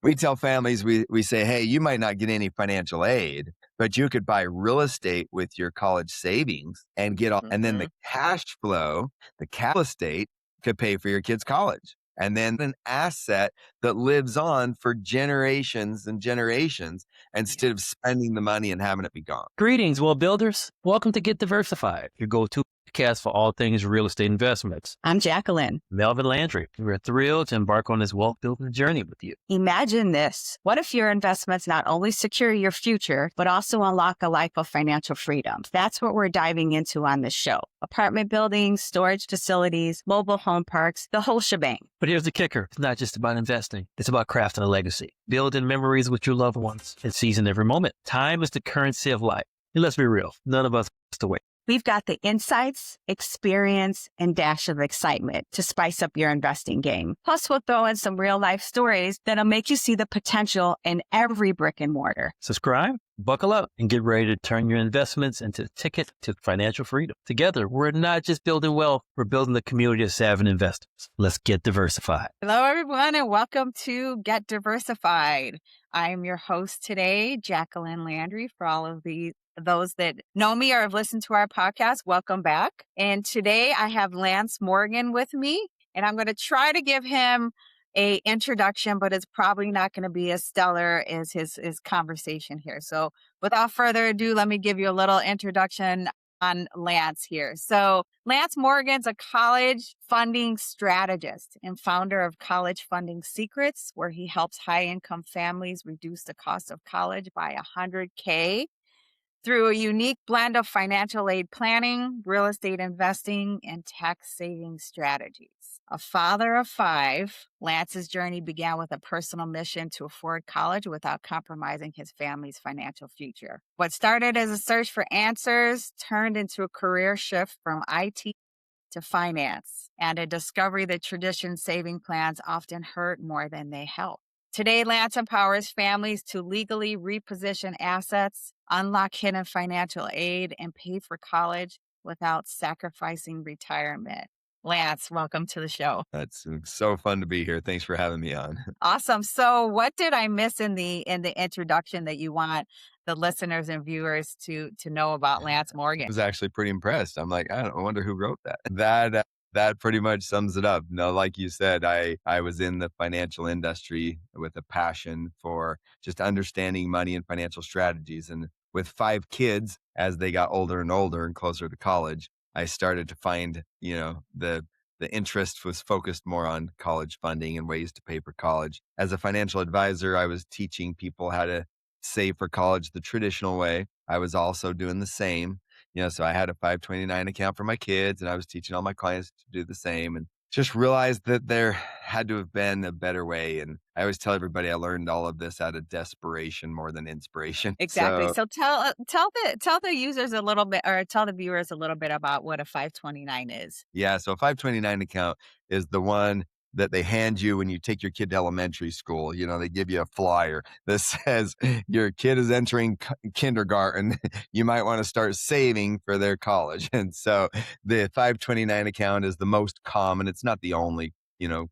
we tell families, we say, hey, you might not get any financial aid, but you could buy real estate with your college savings and get all, and then the cash flow, the capital estate could pay for your kids' college. And then an asset that lives on for generations and generations instead of spending the money and having it be gone. Greetings, well builders. Welcome to Get Diversified, your go-to podcast for all things real estate investments. I'm Jacqueline. Melvin Landry. We're thrilled to embark on this wealth building journey with you. Imagine this. What if your investments not only secure your future, but also unlock a life of financial freedom? That's what we're diving into on this show. Apartment buildings, storage facilities, mobile home parks, the whole shebang. But here's the kicker. It's not just about investing. It's about crafting a legacy, building memories with your loved ones, and seizing every moment. Time is the currency of life. And let's be real, none of us has to wait. We've got the insights, experience, and dash of excitement to spice up your investing game. Plus, we'll throw in some real life stories that'll make you see the potential in every brick and mortar. Subscribe, buckle up, and get ready to turn your investments into a ticket to financial freedom. Together, we're not just building wealth, we're building the community of savvy investors. Let's get diversified. Hello, everyone, and welcome to Get Diversified. I am your host today, Jacqueline Landry. For all of those that know me or have listened to our podcast, welcome back. And today I have Lance Morgan with me, and I'm going to try to give him a introduction, but it's probably not going to be as stellar as his conversation here. So without further ado, let me give you a little introduction on Lance here. So Lance Morgan's a college funding strategist and founder of College Funding Secrets, where he helps high-income families reduce the cost of college by $100K through a unique blend of financial aid planning, real estate investing, and tax saving strategies. A father of 5, Lance's journey began with a personal mission to afford college without compromising his family's financial future. What started as a search for answers turned into a career shift from IT to finance, and a discovery that traditional saving plans often hurt more than they help. Today, Lance empowers families to legally reposition assets, unlock hidden financial aid, and pay for college without sacrificing retirement. Lance, welcome to the show. That's so fun to be here. Thanks for having me on. Awesome. So what did I miss in the introduction that you want the listeners and viewers to know about Lance Morgan? I was actually pretty impressed. I'm like, I wonder who wrote that. That pretty much sums it up. No, like you said, I was in the financial industry with a passion for just understanding money and financial strategies. And with 5 kids, as they got older and older and closer to college, I started to find, the interest was focused more on college funding and ways to pay for college. As a financial advisor, I was teaching people how to save for college the traditional way. I was also doing the same. So I had a 529 account for my kids, and I was teaching all my clients to do the same, and just realized that there had to have been a better way. And I always tell everybody I learned all of this out of desperation more than inspiration. Exactly. So tell the users a little bit, or tell the viewers a little bit about what a 529 is. Yeah. So a 529 account is the one that they hand you when you take your kid to elementary school. They give you a flyer that says your kid is entering kindergarten. You might want to start saving for their college. And so the 529 account is the most common. It's not the only,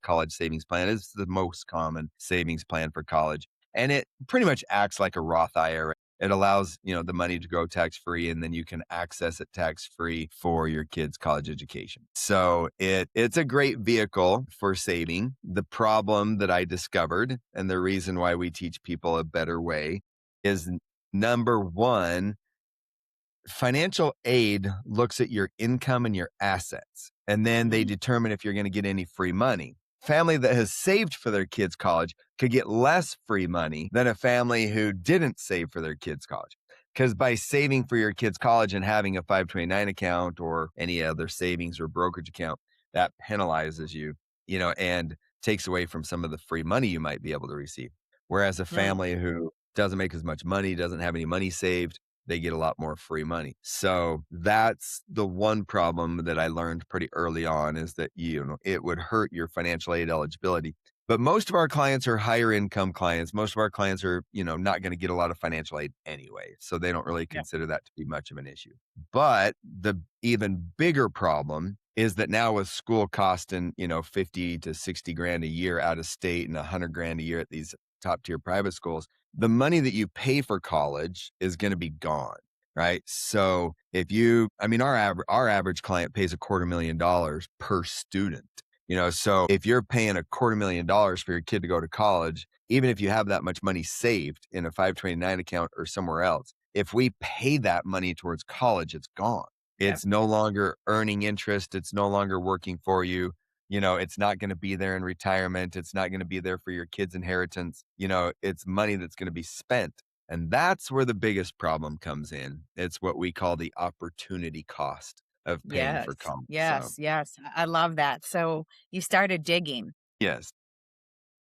college savings plan. It's the most common savings plan for college. And it pretty much acts like a Roth IRA. It allows, the money to grow tax-free, and then you can access it tax-free for your kids' college education. So it's a great vehicle for saving. The problem that I discovered, and the reason why we teach people a better way, is number one, financial aid looks at your income and your assets, and then they determine if you're going to get any free money. Family that has saved for their kids' college could get less free money than a family who didn't save for their kids' college. Because by saving for your kids' college and having a 529 account or any other savings or brokerage account, that penalizes you, and takes away from some of the free money you might be able to receive. Whereas a family who doesn't make as much money, doesn't have any money saved, they get a lot more free money. So that's the one problem that I learned pretty early on, is that, it would hurt your financial aid eligibility. But most of our clients are higher income clients. Most of our clients are, not going to get a lot of financial aid anyway. So they don't really consider that to be much of an issue. But the even bigger problem is that now with school costing, 50 to 60 grand a year out of state and $100 grand a year at these top tier private schools, the money that you pay for college is going to be gone. Right. So if our average client pays $250,000 per student, so if you're paying $250,000 for your kid to go to college, even if you have that much money saved in a 529 account or somewhere else, if we pay that money towards college, it's gone. Yep. It's no longer earning interest. It's no longer working for you. It's not going to be there in retirement. It's not going to be there for your kid's inheritance. It's money that's going to be spent. And that's where the biggest problem comes in. It's what we call the opportunity cost of paying for college. Yes. I love that. So you started digging, Yes.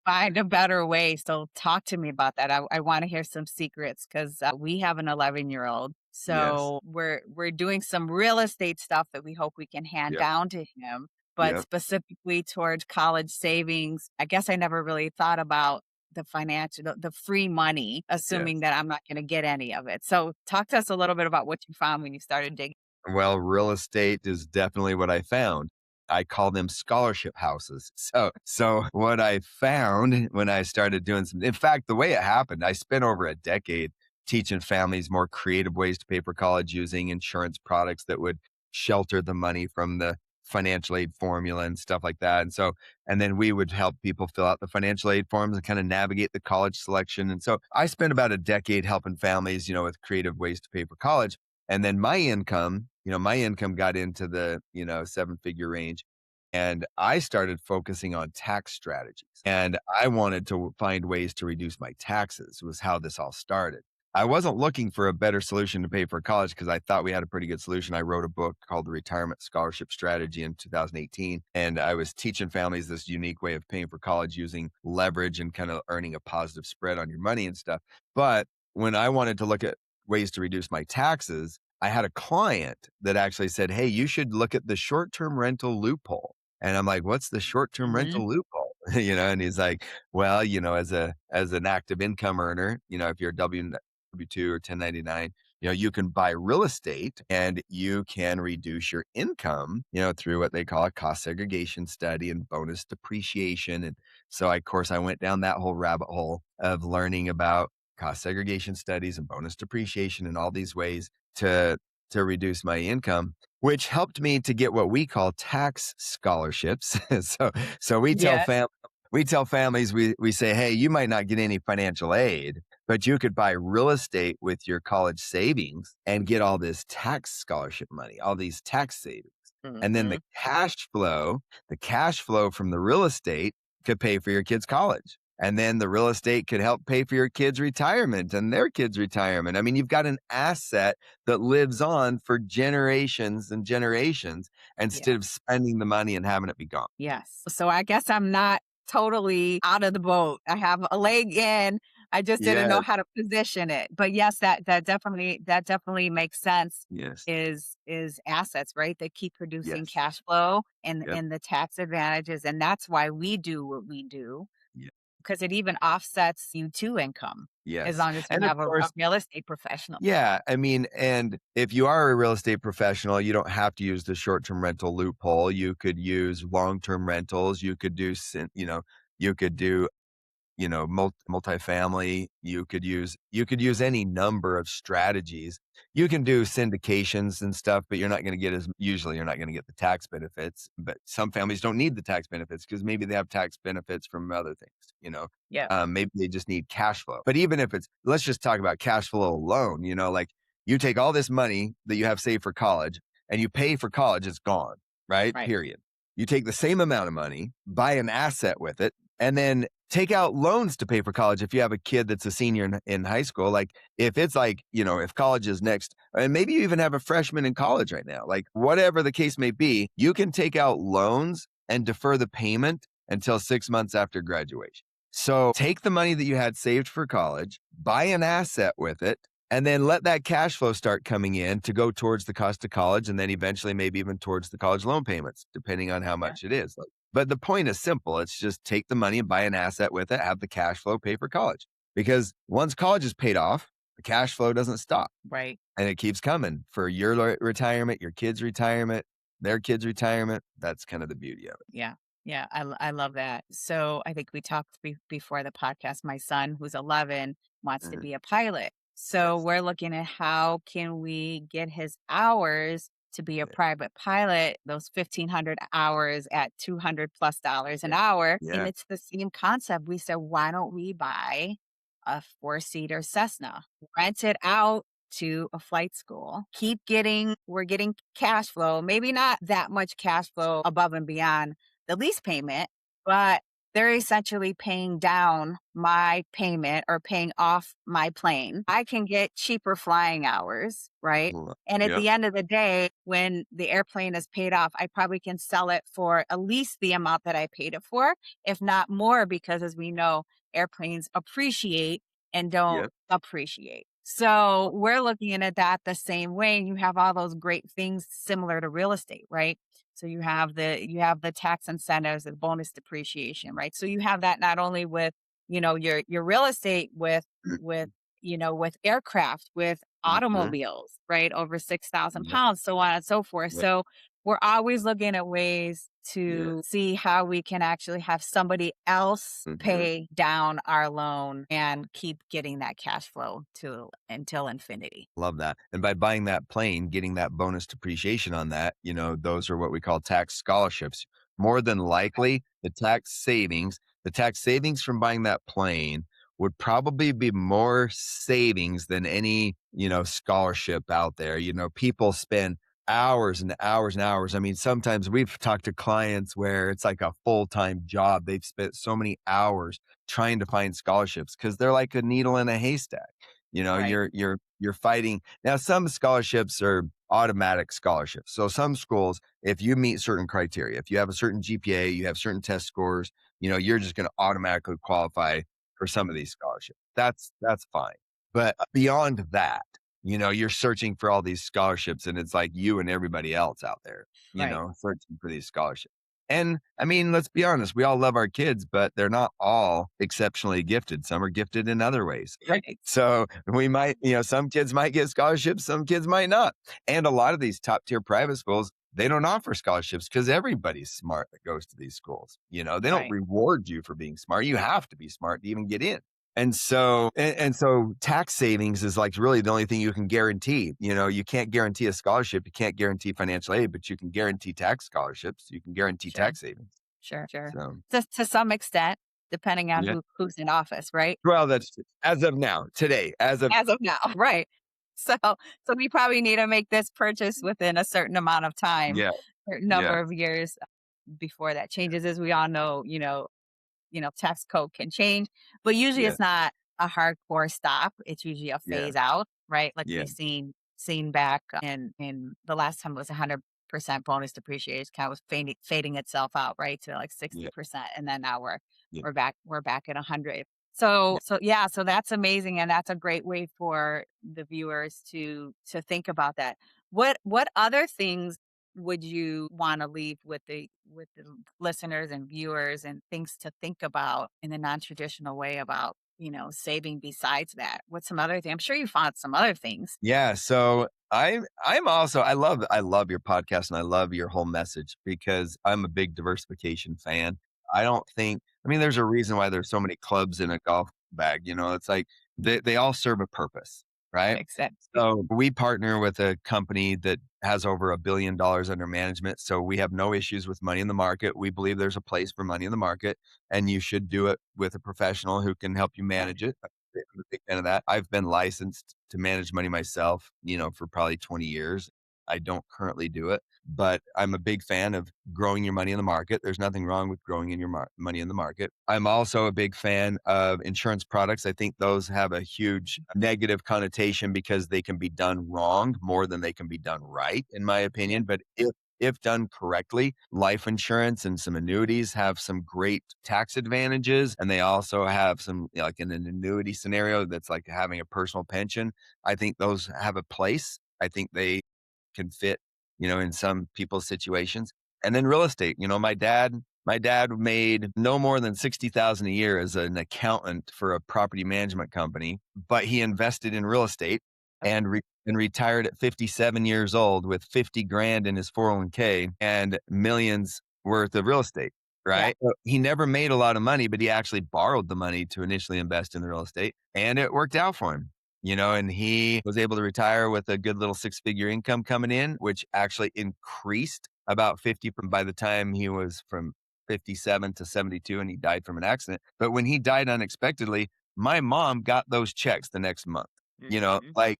find a better way. So talk to me about that. I want to hear some secrets because we have an 11-year-old. Yes. So we're doing some real estate stuff that we hope we can hand Yep. down to him, but Yep. specifically towards college savings. I guess I never really thought about the financial, the free money, assuming that I'm not going to get any of it. So talk to us a little bit about what you found when you started digging. Well, real estate is definitely what I found. I call them scholarship houses. So what I found when I started doing in fact, the way it happened, I spent over a decade teaching families more creative ways to pay for college using insurance products that would shelter the money from the financial aid formula and stuff like that. And then we would help people fill out the financial aid forms and kind of navigate the college selection. And so I spent about a decade helping families, with creative ways to pay for college. And then my income got into the, 7-figure range. And I started focusing on tax strategies. And I wanted to find ways to reduce my taxes, was how this all started. I wasn't looking for a better solution to pay for college because I thought we had a pretty good solution. I wrote a book called The Retirement Scholarship Strategy in 2018. And I was teaching families this unique way of paying for college using leverage and kind of earning a positive spread on your money and stuff. But when I wanted to look at ways to reduce my taxes, I had a client that actually said, "Hey, you should look at the short-term rental loophole." And I'm like, "What's the short-term rental loophole?" And he's like, "Well, as an active income earner, if you're a W-2 or 1099, you can buy real estate and you can reduce your income, through what they call a cost segregation study and bonus depreciation." And so, of course, I went down that whole rabbit hole of learning about cost segregation studies and bonus depreciation and all these ways to reduce my income, which helped me to get what we call tax scholarships. So we tell families, we say, "Hey, you might not get any financial aid, but you could buy real estate with your college savings and get all this tax scholarship money, all these tax savings." And then the cash flow from the real estate could pay for your kids' college. And then the real estate could help pay for your kids' retirement and their kids' retirement. I mean, you've got an asset that lives on for generations and generations instead of spending the money and having it be gone. Yes. So I guess I'm not totally out of the boat. I have a leg in. I just didn't know how to position it. But yes, that definitely makes sense. Yes. Is assets, right? That keep producing Yes. cash flow and Yep. the tax advantages. And that's why we do what we do. Yeah. Because it even offsets you to income as Yes. long as you And of have a course, real estate professional. yeah, I mean, and if you are a real estate professional, you don't have to use the short-term rental loophole. You could use long-term rentals. You could do, you could do multifamily. You could use any number of strategies. You can do syndications and stuff, but you're not going to get usually you're not going to get the tax benefits. But some families don't need the tax benefits because maybe they have tax benefits from other things, Yeah. maybe they just need cash flow. But even if let's just talk about cash flow alone, like you take all this money that you have saved for college and you pay for college, it's gone, right? Right. Period. You take the same amount of money, buy an asset with it, and then take out loans to pay for college if you have a kid that's a senior in high school. Like if it's like, if college is next, and maybe you even have a freshman in college right now, like whatever the case may be, you can take out loans and defer the payment until 6 months after graduation. So take the money that you had saved for college, buy an asset with it, and then let that cash flow start coming in to go towards the cost of college and then eventually maybe even towards the college loan payments, depending on how much it is. But the point is simple. It's just take the money and buy an asset with it, have the cash flow pay for college. Because once college is paid off, the cash flow doesn't stop. Right. And it keeps coming for your retirement, your kids' retirement, their kids' retirement. That's kind of the beauty of it. Yeah. Yeah, I love that. So I think we talked before the podcast. My son, who's 11, wants to Mhm. be a pilot. So Yes. we're looking at how can we get his hours to be a Yeah. private pilot, those 1,500 hours at $200+ an hour. And Yeah. it's the same concept. We said, why don't we buy a four-seater Cessna, rent it out to a flight school, we're getting cash flow, maybe not that much cash flow above and beyond the lease payment, but they're essentially paying down my payment or paying off my plane. I can get cheaper flying hours, right? And at Yep. the end of the day, when the airplane is paid off, I probably can sell it for at least the amount that I paid it for, if not more, because as we know, airplanes appreciate and don't Yep. appreciate. So we're looking at that the same way. You have all those great things similar to real estate, right? So you have the tax incentives, the bonus depreciation, right? So you have that not only with, your real estate with aircraft, with Mhm. automobiles, right? Over 6,000 Yep. pounds, so on and so forth. Yep. So we're always looking at ways Yeah. to see how we can actually have somebody else Mhm. pay down our loan and keep getting that cash flow to until infinity. Love that. And by buying that plane, getting that bonus depreciation on that, those are what we call tax scholarships. More than likely, the tax savings from buying that plane would probably be more savings than any, scholarship out there. People spend hours and hours and hours. I mean, sometimes we've talked to clients where it's like a full-time job. They've spent so many hours trying to find scholarships because they're like a needle in a haystack. Right. You're fighting. Now, some scholarships are automatic scholarships. So some schools, if you meet certain criteria, if you have a certain GPA, you have certain test scores, you're just going to automatically qualify for some of these scholarships. That's fine. But beyond that, you're searching for all these scholarships and it's like you and everybody else out there, Right. searching for these scholarships. And I mean, let's be honest, we all love our kids, but they're not all exceptionally gifted. Some are gifted in other ways. Right. So we might, some kids might get scholarships, some kids might not. And a lot of these top tier private schools, they don't offer scholarships because everybody's smart that goes to these schools. They don't Right. reward you for being smart. You have to be smart to even get in. And so tax savings is like really the only thing you can guarantee. You can't guarantee a scholarship, you can't guarantee financial aid, but you can guarantee tax scholarships, you can guarantee Sure. tax savings. Sure. So, To some extent, depending on yeah. who's in office, right? Well, that's as of now, today, As of now, right. So we probably need to make this purchase within a certain amount of time, yeah, certain yeah, number of years before that changes. As we all know, tax code can change, but usually yeah, it's not a hardcore stop. It's usually a yeah, phase out, right? Like yeah, we've seen back in the last time it was 100% bonus depreciation, kind of was fading itself out, right? To like yeah, 60%. And then now we're yeah, we're back at 100. So yeah. yeah, so that's amazing. And that's a great way for the viewers to think about that. What other things would you want to leave with the listeners and viewers and things to think about in a non-traditional way about saving besides that? What's some other thing? I'm sure you found some other things. Yeah, so I'm also I love your podcast and I love your whole message because I'm a big diversification fan. I mean, there's a reason why there's so many clubs in a golf bag. It's like they all serve a purpose, right? Makes sense. So we partner with a company that has over $1 billion under management. So we have no issues with money in the market. We believe there's a place for money in the market and you should do it with a professional who can help you Right. manage it. I'm a big fan of that. I've been licensed to manage money myself, for probably 20 years. I don't currently do it, but I'm a big fan of growing your money in the market. There's nothing wrong with growing in your money in the market. I'm also a big fan of insurance products. I think those have a huge negative connotation because they can be done wrong more than they can be done right, in my opinion. But if done correctly, life insurance and some annuities have some great tax advantages. And they also have some, like in an annuity scenario, that's like having a personal pension. I think those have a place. I think they can fit, in some people's situations. And then real estate, my dad made no more than 60,000 a year as an accountant for a property management company, but he invested in real estate and retired at 57 years old with 50 grand in his 401k and millions worth of real estate. right? So he never made a lot of money, but he actually borrowed the money to initially invest in the real estate, and it worked out for him. And he was able to retire with a good little six-figure income coming in, which actually increased about 50 by the time he was from 57 to 72, and he died from an accident. But when he died unexpectedly, my mom got those checks the next month, like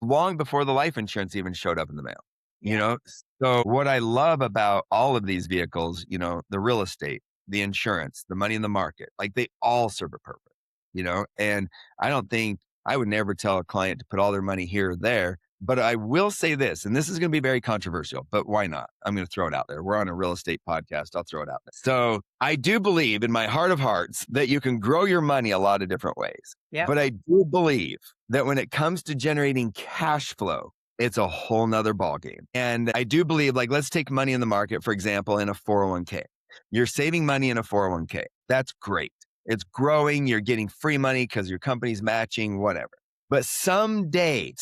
long before the life insurance even showed up in the mail. So what I love about all of these vehicles, the real estate, the insurance, the money in the market, like they all serve a purpose, and I would never tell a client to put all their money here or there, but I will say this, and this is going to be very controversial, but why not? I'm going to throw it out there. We're on a real estate podcast. I'll throw it out there. So I do believe in my heart of hearts that you can grow your money a lot of different ways. Yep. But I do believe that when it comes to generating cash flow, it's a whole nother ballgame. And I do believe, like, let's take money in the market, for example, in a 401k. You're saving money in a 401k. That's great. It's growing. You're getting free money because your company's matching, whatever. But someday,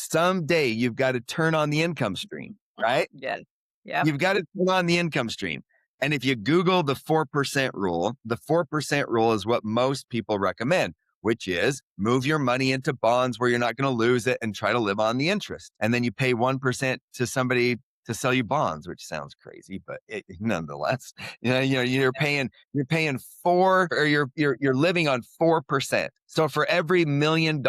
you've got to turn on the income stream, right? Yeah. You've got to turn on the income stream. And if you Google the 4% rule, the 4% rule is what most people recommend, which is move your money into bonds where you're not going to lose it and try to live on the interest. And then you pay 1% to somebody to sell you bonds, which sounds crazy, but nonetheless, you're paying four, or you're living on 4%. So for every $1 million,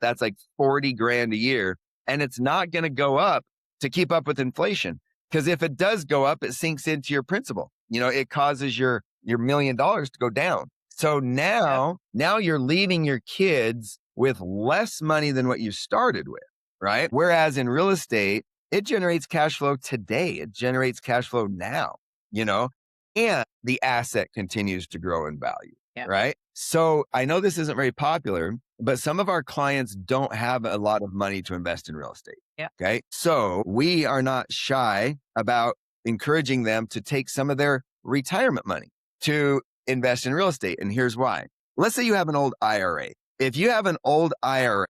that's like 40 grand a year, and it's not going to go up to keep up with inflation. Because if it does go up, it sinks into your principal. It causes your $1 million to go down. So now you're leaving your kids with less money than what you started with, right? Whereas in real estate, it generates cash flow today. It generates cash flow now, and the asset continues to grow in value, right? So I know this isn't very popular, but some of our clients don't have a lot of money to invest in real estate. Okay. So we are not shy about encouraging them to take some of their retirement money to invest in real estate. And here's why. Let's say you have an old IRA. If you have an old IRA,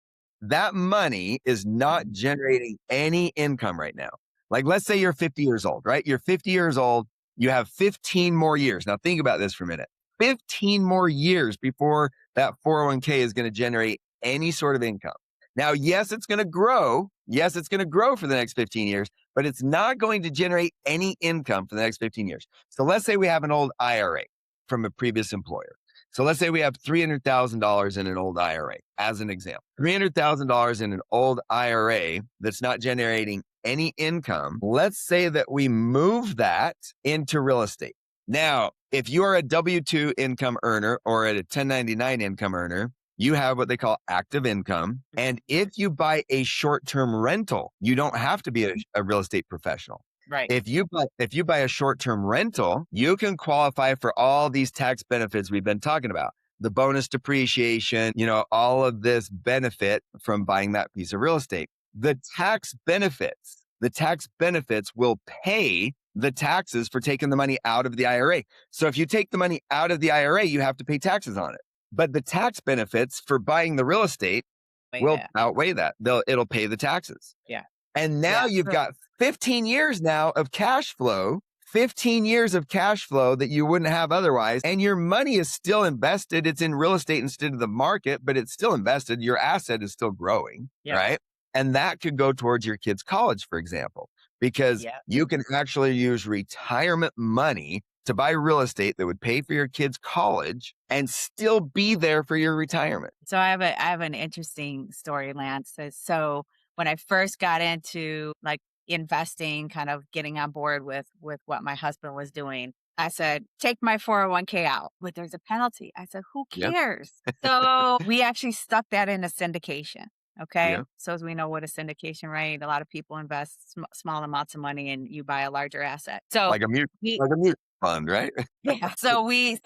that money is not generating any income right now. Like, let's say you're 50 years old, right? You're 50 years old. You have 15 more years. Now think about this for a minute. 15 more years before that 401k is going to generate any sort of income. Now, yes, it's going to grow. Yes, it's going to grow for the next 15 years, but it's not going to generate any income for the next 15 years. So let's say we have an old IRA from a previous employer. So let's say we have $300,000 in an old IRA, as an example. $300,000 in an old IRA that's not generating any income. Let's say that we move that into real estate. Now, if you are a W-2 income earner or a 1099 income earner, you have what they call active income. And if you buy a short-term rental, you don't have to be a real estate professional. Right. If you buy a short-term rental, you can qualify for all these tax benefits we've been talking about. The bonus depreciation, all of this benefit from buying that piece of real estate. The tax benefits will pay the taxes for taking the money out of the IRA. So if you take the money out of the IRA, you have to pay taxes on it. But the tax benefits for buying the real estate will outweigh that. It'll pay the taxes. Yeah. And now you've got 15 years now of cash flow, 15 years of cash flow that you wouldn't have otherwise. And your money is still invested. It's in real estate instead of the market, but it's still invested. Your asset is still growing, right? And that could go towards your kids' college, for example, because you can actually use retirement money to buy real estate that would pay for your kids' college and still be there for your retirement. So I have an interesting story, Lance. So when I first got into like investing, kind of getting on board with what my husband was doing, I said, take my 401k out, but there's a penalty. I said, who cares? So we actually stuck that in a syndication. Okay. So as we know what a syndication, right? A lot of people invest small amounts of money and you buy a larger asset. So like a mutual fund, right? So we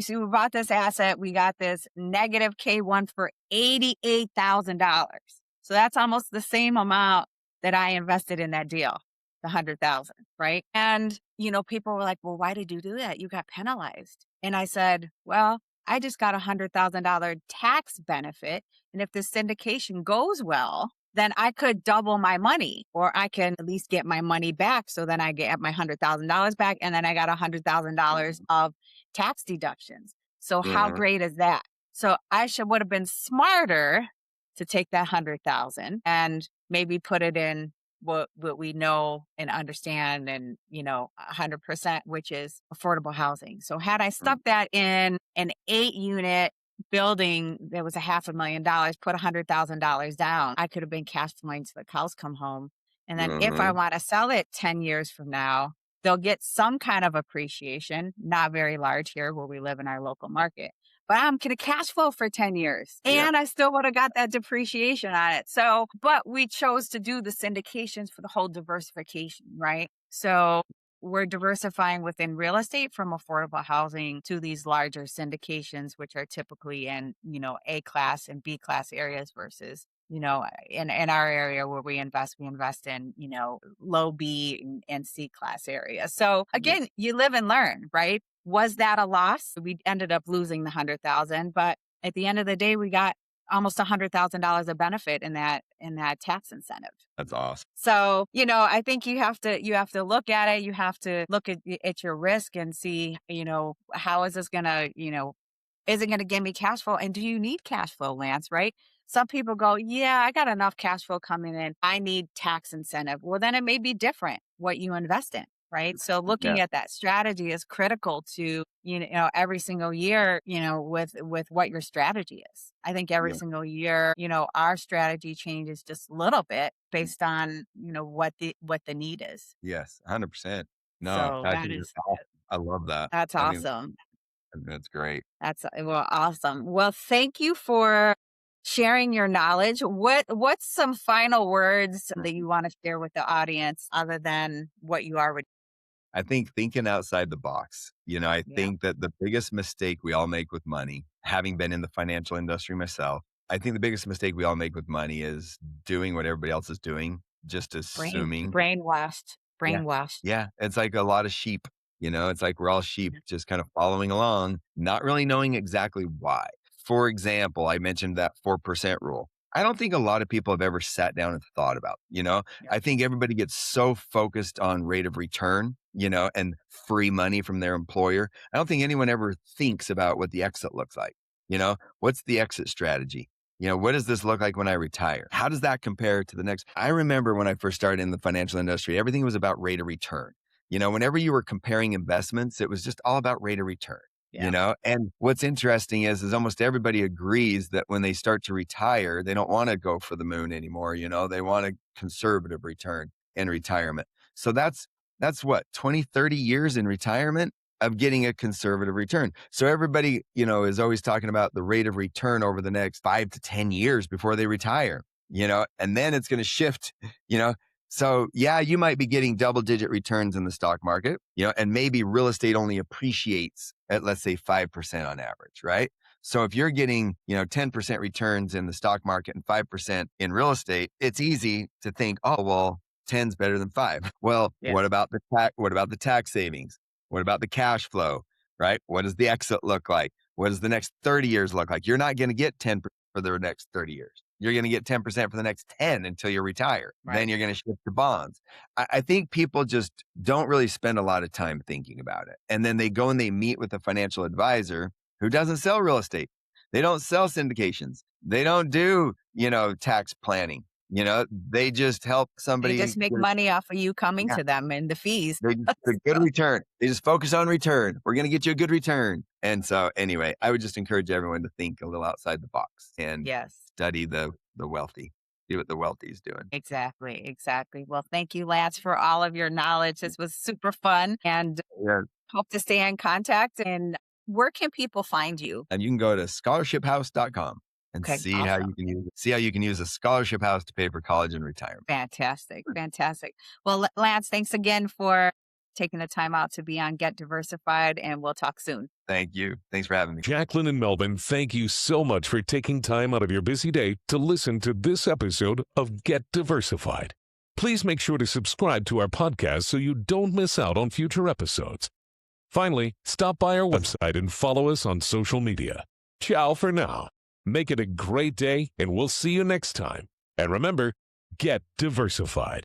bought this asset. We got this negative K1 for $88,000. So that's almost the same amount that I invested in that deal, the 100,000, right? And, people were like, well, why did you do that? You got penalized. And I said, well, I just got $100,000 tax benefit. And if the syndication goes well, then I could double my money, or I can at least get my money back. So then I get my $100,000 back, and then I got $100,000 of tax deductions. So how Mhm. great is that? So I would have been smarter to take that 100,000 and maybe put it in what we know and understand, and 100%, which is affordable housing. So had I stuck that in an 8-unit building that was $500,000, put $100,000 down, I could have been cash flowing to the cows come home. And then if I Mhm. want to sell it 10 years from now, they'll get some kind of appreciation, not very large here where we live in our local market. But I'm going to cash flow for 10 years, Yeah. and I still would have got that depreciation on it. So, but we chose to do the syndications for the whole diversification, right? So we're diversifying within real estate from affordable housing to these larger syndications, which are typically in, A class and B class areas versus, in our area where we invest in, low B and C class areas. So again, you live and learn, right? Was that a loss? We ended up losing the 100,000, but at the end of the day, we got almost $100,000 of benefit in that tax incentive. That's awesome. So, I think you have to look at it. You have to look at your risk and see, how is this going to, is it going to give me cash flow? And do you need cash flow, Lance, right? Some people go, yeah, I got enough cash flow coming in. I need tax incentive. Well, then it may be different what you invest in, right? So looking Yeah. at that strategy is critical to, every single year, with what your strategy is. I think every Yeah. single year, our strategy changes just a little bit based on, what the need is. Yes, 100%. No, So I think that's awesome. I love that. that's I think awesome. that's great. That's awesome. Well, thank you for sharing your knowledge. What's some final words that you want to share with the audience other than what you already? I think thinking outside the box. I Yeah. think that the biggest mistake we all make with money, having been in the financial industry myself, I think the biggest mistake we all make with money is doing what everybody else is doing, just assuming. Brainwashed. Yeah. Brainwashed. Yeah. It's like a lot of sheep, it's like we're all sheep just kind of following along, not really knowing exactly why. For example, I mentioned that 4% rule. I don't think a lot of people have ever sat down and thought about, I think everybody gets so focused on rate of return, and free money from their employer. I don't think anyone ever thinks about what the exit looks like. What's the exit strategy? What does this look like when I retire? How does that compare to the next? I remember when I first started in the financial industry, everything was about rate of return. Whenever you were comparing investments, it was just all about rate of return. And what's interesting is almost everybody agrees that when they start to retire, they don't want to go for the moon anymore. They want a conservative return in retirement. So that's what, 20, 30 years in retirement of getting a conservative return. So everybody, is always talking about the rate of return over the next 5 to 10 years before they retire, and then it's going to shift, So yeah, you might be getting double-digit returns in the stock market, and maybe real estate only appreciates at, let's say, 5% on average, right? So if you're getting, 10% returns in the stock market and 5% in real estate, it's easy to think, oh, well, 10's better than 5. Well, what about the tax savings? What about the cash flow, right? What does the exit look like? What does the next 30 years look like? You're not going to get 10% for the next 30 years. You're going to get 10% for the next 10 until you retire. Right. Then you're going to shift to bonds. I think people just don't really spend a lot of time thinking about it. And then they go and they meet with a financial advisor who doesn't sell real estate. They don't sell syndications. They don't do, tax planning. They just help somebody. They just make money off of you coming to them and the fees. The good return. They just focus on return. We're going to get you a good return. And so anyway, I would just encourage everyone to think a little outside the box and study the wealthy. See what the wealthy is doing. Exactly. Well, thank you, Lance, for all of your knowledge. This was super fun, and hope to stay in contact. And where can people find you? And you can go to scholarshiphouse.com. And see how you can use a scholarship house to pay for college and retirement. Fantastic. Well, Lance, thanks again for taking the time out to be on Get Diversified, and we'll talk soon. Thank you. Thanks for having me. Jacqueline and Melvin, thank you so much for taking time out of your busy day to listen to this episode of Get Diversified. Please make sure to subscribe to our podcast so you don't miss out on future episodes. Finally, stop by our website and follow us on social media. Ciao for now. Make it a great day, and we'll see you next time. And remember, Get Diversified.